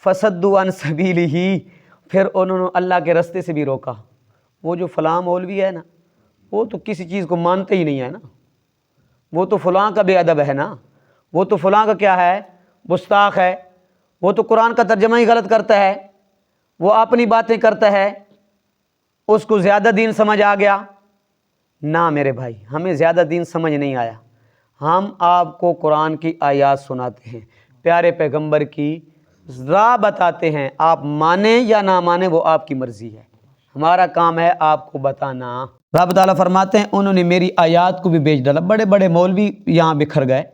فصدوا عن سبیلہ، پھر انہوں نے اللہ کے راستے سے بھی روکا۔ وہ جو فلاں مولوی ہے نا، وہ تو کسی چیز کو مانتے ہی نہیں ہے نا، وہ تو فلاں کا بے ادب ہے نا، وہ تو فلاں کا کیا ہے، گستاخ ہے، وہ تو قرآن کا ترجمہ ہی غلط کرتا ہے، وہ اپنی باتیں کرتا ہے، اس کو زیادہ دین سمجھ آ گیا۔ نہ میرے بھائی، ہمیں زیادہ دین سمجھ نہیں آیا، ہم آپ کو قرآن کی آیات سناتے ہیں، پیارے پیغمبر کی راہ بتاتے ہیں، آپ مانیں یا نہ مانیں وہ آپ کی مرضی ہے، ہمارا کام ہے آپ کو بتانا۔ رب تعالیٰ فرماتے ہیں انہوں نے میری آیات کو بھی بیچ ڈالا۔ بڑے بڑے مولوی یہاں بکھر گئے،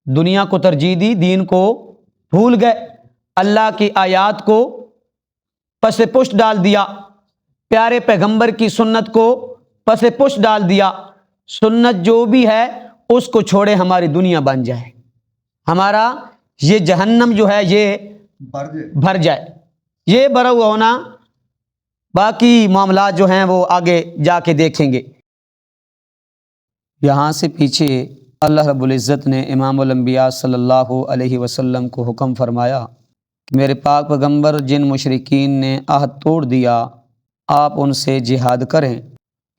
دنیا کو ترجیح دی، دین کو بھول گئے، اللہ کی آیات کو پس پشت ڈال دیا، پیارے پیغمبر کی سنت کو پس پشت ڈال دیا۔ سنت جو بھی ہے اس کو چھوڑے، ہماری دنیا بن جائے، ہمارا یہ جہنم جو ہے یہ بھر جائے، یہ بھرا ہوا ہونا، باقی معاملات جو ہیں وہ آگے جا کے دیکھیں گے۔ یہاں سے پیچھے اللہ رب العزت نے امام الانبیاء صلی اللہ علیہ وسلم کو حکم فرمایا کہ میرے پاک پیغمبر جن مشرکین نے عہد توڑ دیا آپ ان سے جہاد کریں،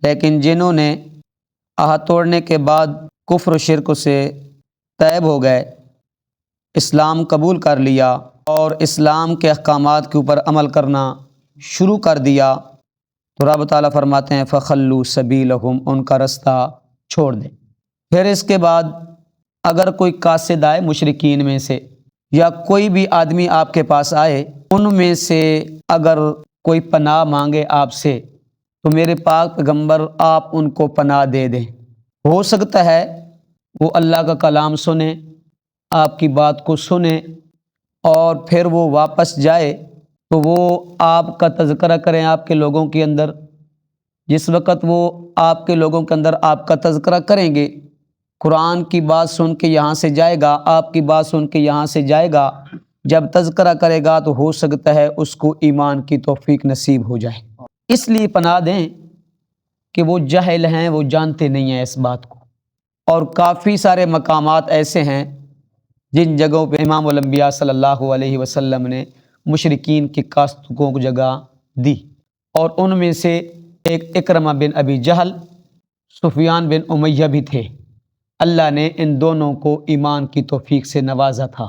لیکن جنہوں نے عہد توڑنے کے بعد کفر و شرک سے طیب ہو گئے، اسلام قبول کر لیا اور اسلام کے احکامات کے اوپر عمل کرنا شروع کر دیا، تو رب تعالیٰ فرماتے ہیں فخلوا سبیلہم، ان کا رستہ چھوڑ دیں۔ پھر اس کے بعد اگر کوئی قاصد آئے مشرکین میں سے، یا کوئی بھی آدمی آپ کے پاس آئے ان میں سے، اگر کوئی پناہ مانگے آپ سے تو میرے پاک پیغمبر آپ ان کو پناہ دے دیں۔ ہو سکتا ہے وہ اللہ کا کلام سنیں، آپ کی بات کو سنیں، اور پھر وہ واپس جائے تو وہ آپ کا تذکرہ کریں آپ کے لوگوں کے اندر۔ جس وقت وہ آپ کے لوگوں کے اندر آپ کا تذکرہ کریں گے، قرآن کی بات سن کے یہاں سے جائے گا، آپ کی بات سن کے یہاں سے جائے گا، جب تذکرہ کرے گا تو ہو سکتا ہے اس کو ایمان کی توفیق نصیب ہو جائے۔ اس لیے پناہ دیں کہ وہ جاہل ہیں، وہ جانتے نہیں ہیں اس بات کو، اور کافی سارے مقامات ایسے ہیں جن جگہوں پہ امام الانبیاء صلی اللہ علیہ وسلم نے مشرکین کی کاستوں کو جگہ دی، اور ان میں سے ایک اکرمہ بن ابی جہل، سفیان بن امیہ بھی تھے۔ اللہ نے ان دونوں کو ایمان کی توفیق سے نوازا تھا۔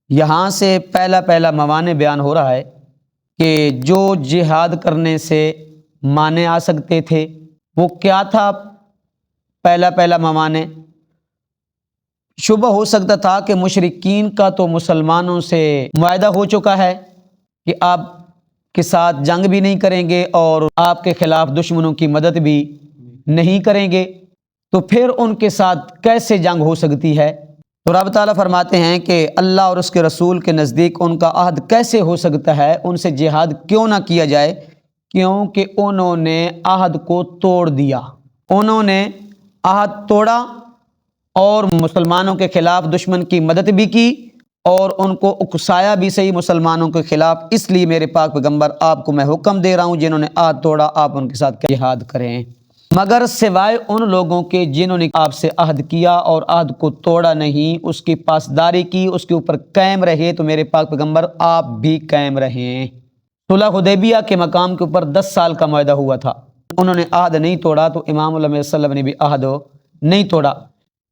یہاں سے پہلا موانع بیان ہو رہا ہے کہ جو جہاد کرنے سے مانے آ سکتے تھے وہ کیا تھا؟ پہلا موانع شبہ ہو سکتا تھا کہ مشرکین کا تو مسلمانوں سے معاہدہ ہو چکا ہے کہ آپ کے ساتھ جنگ بھی نہیں کریں گے اور آپ کے خلاف دشمنوں کی مدد بھی نہیں کریں گے، تو پھر ان کے ساتھ کیسے جنگ ہو سکتی ہے؟ تو رب تعالیٰ فرماتے ہیں کہ اللہ اور اس کے رسول کے نزدیک ان کا عہد کیسے ہو سکتا ہے، ان سے جہاد کیوں نہ کیا جائے؟ کیونکہ انہوں نے عہد کو توڑ دیا، انہوں نے عہد توڑا اور مسلمانوں کے خلاف دشمن کی مدد بھی کی، اور ان کو اکسایا بھی صحیح مسلمانوں کے خلاف۔ اس لیے میرے پاک پیغمبر آپ کو میں حکم دے رہا ہوں جنہوں نے عہد توڑا آپ ان کے ساتھ جہاد کریں، مگر سوائے ان لوگوں کے جنہوں نے آپ سے عہد کیا اور عہد کو توڑا نہیں، اس کی پاسداری کی، اس کے اوپر قائم رہے، تو میرے پاک پیغمبر آپ بھی قائم رہیں۔ صلح حدیبیہ کے مقام کے اوپر 10 سال کا معاہدہ ہوا تھا، انہوں نے عہد نہیں توڑا، تو امام علیہ السلام نے بھی عہد نہیں توڑا۔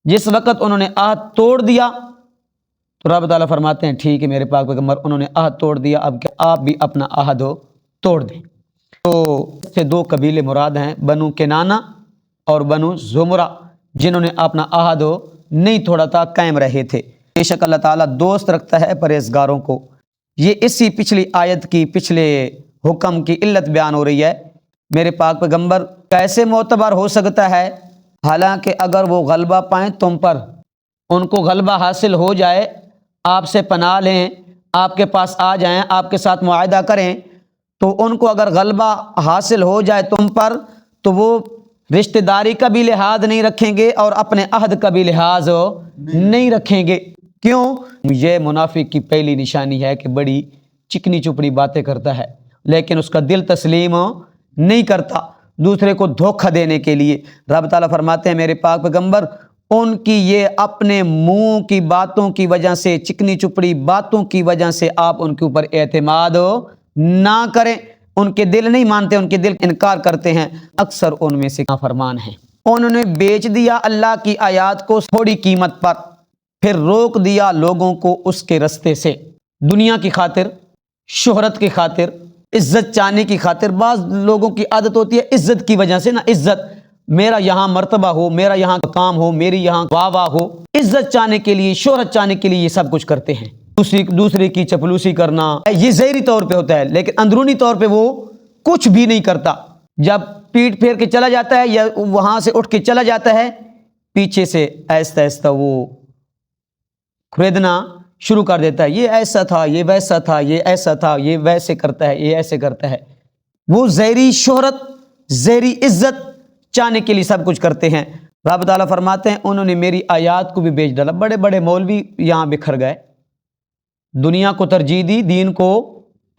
جس وقت انہوں نے عہد توڑ دیا تو رب تعالیٰ فرماتے ہیں ٹھیک ہے میرے پاک پیغمبر، انہوں نے عہد توڑ دیا، اب کہ آپ بھی اپنا عہد توڑ دیں۔ تو اس سے 2 قبیلے مراد ہیں، بنو کنانہ اور بنو زمرہ، جنہوں نے اپنا عہد نہیں توڑا تھا، قائم رہے تھے۔ بے شک اللہ تعالیٰ دوست رکھتا ہے پرہیزگاروں کو۔ یہ اسی پچھلی آیت کی پچھلے حکم کی علت بیان ہو رہی ہے۔ میرے پاک پیغمبر کیسے معتبر ہو سکتا ہے؟ حالانکہ اگر وہ غلبہ پائیں تم پر، ان کو غلبہ حاصل ہو جائے، آپ سے پناہ لیں، آپ کے پاس آ جائیں، آپ کے ساتھ معاہدہ کریں، تو ان کو اگر غلبہ حاصل ہو جائے تم پر تو وہ رشتہ داری کا بھی لحاظ نہیں رکھیں گے اور اپنے عہد کا بھی لحاظ نہیں رکھیں گے۔ کیوں؟ یہ منافق کی پہلی نشانی ہے کہ بڑی چکنی چپڑی باتیں کرتا ہے لیکن اس کا دل تسلیم نہیں کرتا، دوسرے کو دھوکہ دینے کے لیے۔ رب تعالیٰ فرماتے ہیں میرے پاک پیغمبر ان کی یہ اپنے منہ کی باتوں کی وجہ سے، چکنی چپڑی باتوں کی وجہ سے آپ ان کے اوپر اعتماد نہ کریں۔ ان کے دل نہیں مانتے، ان کے دل انکار کرتے ہیں، اکثر ان میں سے نافرمان ہیں۔ انہوں نے بیچ دیا اللہ کی آیات کو تھوڑی قیمت پر، پھر روک دیا لوگوں کو اس کے رستے سے، دنیا کی خاطر، شہرت کی خاطر، عزت چاہنے کی خاطر۔ بعض لوگوں کی عادت ہوتی ہے عزت کی وجہ سے نا، عزت، میرا یہاں مرتبہ ہو، میرا یہاں کام ہو، میری یہاں واہ واہ ہو، عزت چاہنے کے لیے، شہرت چاہنے کے لیے یہ سب کچھ کرتے ہیں۔ دوسرے کی چپلوسی کرنا یہ ظاہری طور پہ ہوتا ہے، لیکن اندرونی طور پہ وہ کچھ بھی نہیں کرتا۔ جب پیٹ پھیر کے چلا جاتا ہے یا وہاں سے اٹھ کے چلا جاتا ہے، پیچھے سے آہستہ آہستہ وہ خریدنا شروع کر دیتا ہے، یہ ایسا تھا، یہ ویسا تھا، یہ ایسا تھا، یہ ویسے کرتا ہے، یہ ایسے کرتا ہے۔ وہ ظاہری شہرت، ظاہری عزت چاہنے کے لیے سب کچھ کرتے ہیں۔ رب تعالیٰ فرماتے ہیں انہوں نے میری آیات کو بھی بیچ ڈالا۔ بڑے بڑے مولوی یہاں بکھر گئے، دنیا کو ترجیح دی، دین کو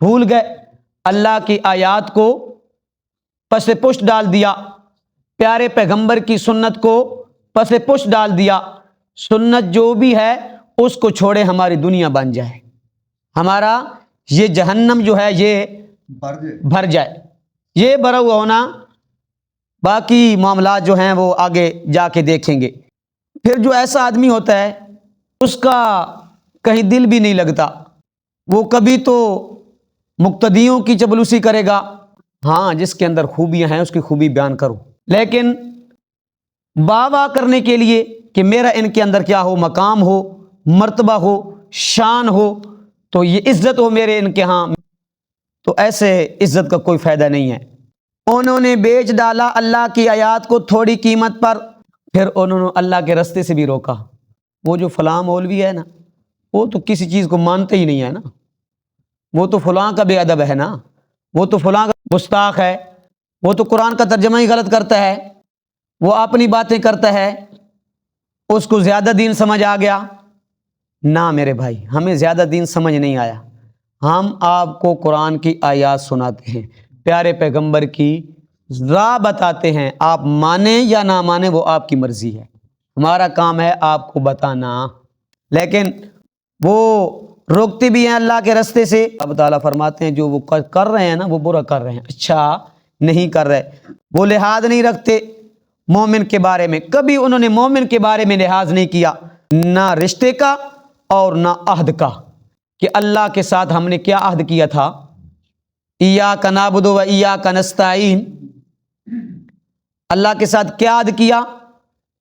بھول گئے، اللہ کی آیات کو پس پشت ڈال دیا، پیارے پیغمبر کی سنت کو پس پشت ڈال دیا۔ سنت جو بھی ہے اس کو چھوڑے، ہماری دنیا بن جائے، ہمارا یہ جہنم جو ہے یہ بھر جائے، یہ بھرا ہوا ہونا، باقی معاملات جو ہیں وہ آگے جا کے دیکھیں گے۔ پھر جو ایسا آدمی ہوتا ہے اس کا کہیں دل بھی نہیں لگتا، وہ کبھی تو مقتدیوں کی چپلوسی کرے گا، ہاں جس کے اندر خوبیاں ہیں اس کی خوبی بیان کرو، لیکن واہ واہ کرنے کے لیے کہ میرا ان کے اندر کیا ہو، مقام ہو، مرتبہ ہو، شان ہو، تو یہ عزت ہو میرے ان کے ہاں، تو ایسے عزت کا کوئی فائدہ نہیں ہے۔ انہوں نے بیچ ڈالا اللہ کی آیات کو تھوڑی قیمت پر، پھر انہوں نے اللہ کے رستے سے بھی روکا۔ وہ جو فلاں مولوی ہے نا، وہ تو کسی چیز کو مانتے ہی نہیں ہے نا، وہ تو فلاں کا بے ادب ہے نا، وہ تو فلاں کا گستاخ ہے، وہ تو قرآن کا ترجمہ ہی غلط کرتا ہے، وہ اپنی باتیں کرتا ہے، اس کو زیادہ دین سمجھ آ گیا۔ نہ میرے بھائی، ہمیں زیادہ دین سمجھ نہیں آیا، ہم آپ کو قرآن کی آیات سناتے ہیں، پیارے پیغمبر کی راہ بتاتے ہیں، آپ مانیں یا نہ مانیں وہ آپ کی مرضی ہے، ہمارا کام ہے آپ کو بتانا۔ لیکن وہ روکتے بھی ہیں اللہ کے راستے سے۔ اب تعالیٰ فرماتے ہیں جو وہ کر رہے ہیں نا وہ برا کر رہے ہیں، اچھا نہیں کر رہے، وہ لحاظ نہیں رکھتے مومن کے بارے میں، کبھی انہوں نے مومن کے بارے میں لحاظ نہیں کیا، نہ رشتے کا اور نہ عہد کا، کہ اللہ کے ساتھ ہم نے کیا عہد کیا تھا، ایاک نعبد و ایاک نستعین، اللہ کے ساتھ کیا عہد کیا،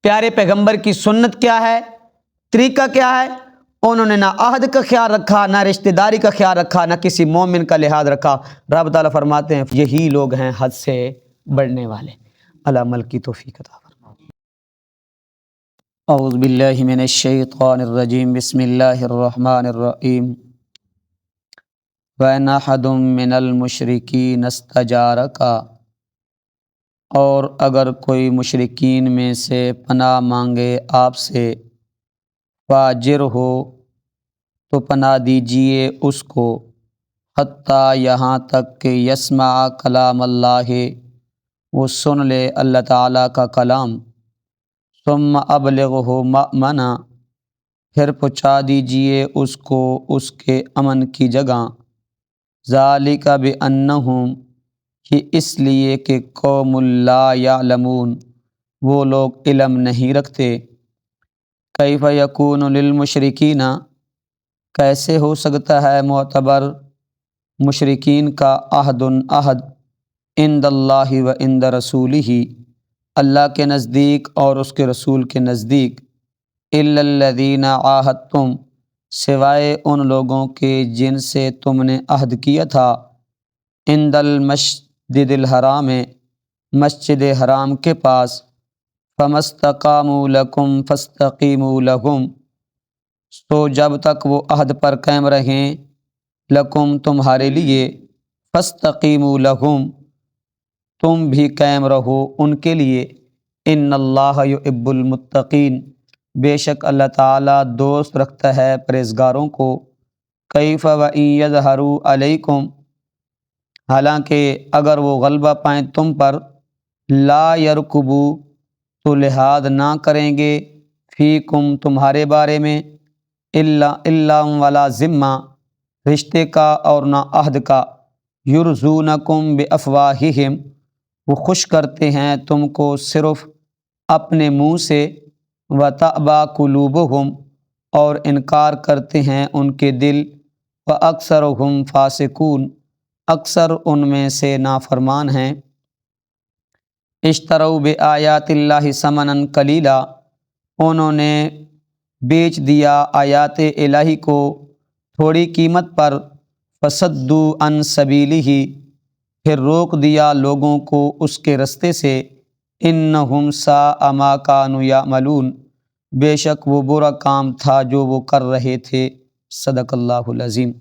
پیارے پیغمبر کی سنت کیا ہے، طریقہ کیا ہے، انہوں نے نہ عہد کا خیال رکھا، نہ رشتہ داری کا خیال رکھا، نہ کسی مومن کا لحاظ رکھا۔ رب تعالیٰ فرماتے ہیں یہی لوگ ہیں حد سے بڑھنے والے۔ اللہ عمل کی توفیق عطا فرمائے۔ اعوذ باللہ من الشیطان الرجیم، بسم اللہ الرحمن الرحیم۔ وَإِنْ أَحَدٌ مِّنَ الْمُشْرِكِينَ اسْتَجَارَكَ، اور اگر کوئی مشرکین میں سے پناہ مانگے آپ سے، فَأَجِرْهُ، تو پناہ دیجئے اس کو، حتیٰ یہاں تک کہ یسمع کلام اللہ، وہ سن لے اللہ تعالیٰ کا کلام، ثم ابلغہ مأمنا، پھر پہنچا دیجئے اس کو اس کے امن کی جگہ، ذالک بأنہم، کہ اس لیے کہ قوم لا یعلمون، وہ لوگ علم نہیں رکھتے۔ کیف یکون للمشرکین، کیسے ہو سکتا ہے معتبر مشرکین کا عہد عند اللہ و عند رسولہ، اللہ کے نزدیک اور اس کے رسول کے نزدیک، الا الذین عاہدتم، سوائے ان لوگوں کے جن سے تم نے عہد کیا تھا، عند المسجد الحرام، مسجد حرام کے پاس، فما استقاموا لکم فاستقیموا لہم، تو جب تک وہ عہد پر قائم رہیں، لکم تمہارے لیے، فاستقیموا لہم، تم بھی قائم رہو ان کے لیے، ان اللہ یحب المتقین، بے شک اللہ تعالیٰ دوست رکھتا ہے پرہیزگاروں کو۔ کیف وإن یظہروا علیکم، حالانکہ اگر وہ غلبہ پائیں تم پر، لا یرکبوا، تو لحاظ نہ کریں گے، فیکم تمہارے بارے میں الا ولا ذمہ رشتے کا اور نہ عہد کا، یرزونکم بافواہہم وہ خوش کرتے ہیں تم کو صرف اپنے منہ سے، وتأبی قلوبہم اور انکار کرتے ہیں ان کے دل، واکثرہم فاسقون اکثر ان میں سے نافرمان ہیں۔ اشتروا بآیات اللہ ثمنا قلیلا انہوں نے بیچ دیا آیات الہی کو تھوڑی قیمت پر، فصدوا عن سبیلہ پھر روک دیا لوگوں کو اس کے رستے سے، انہم ساء ما کانوا یعملون بے شک وہ برا کام تھا جو وہ کر رہے تھے۔ صدق اللہ العظیم۔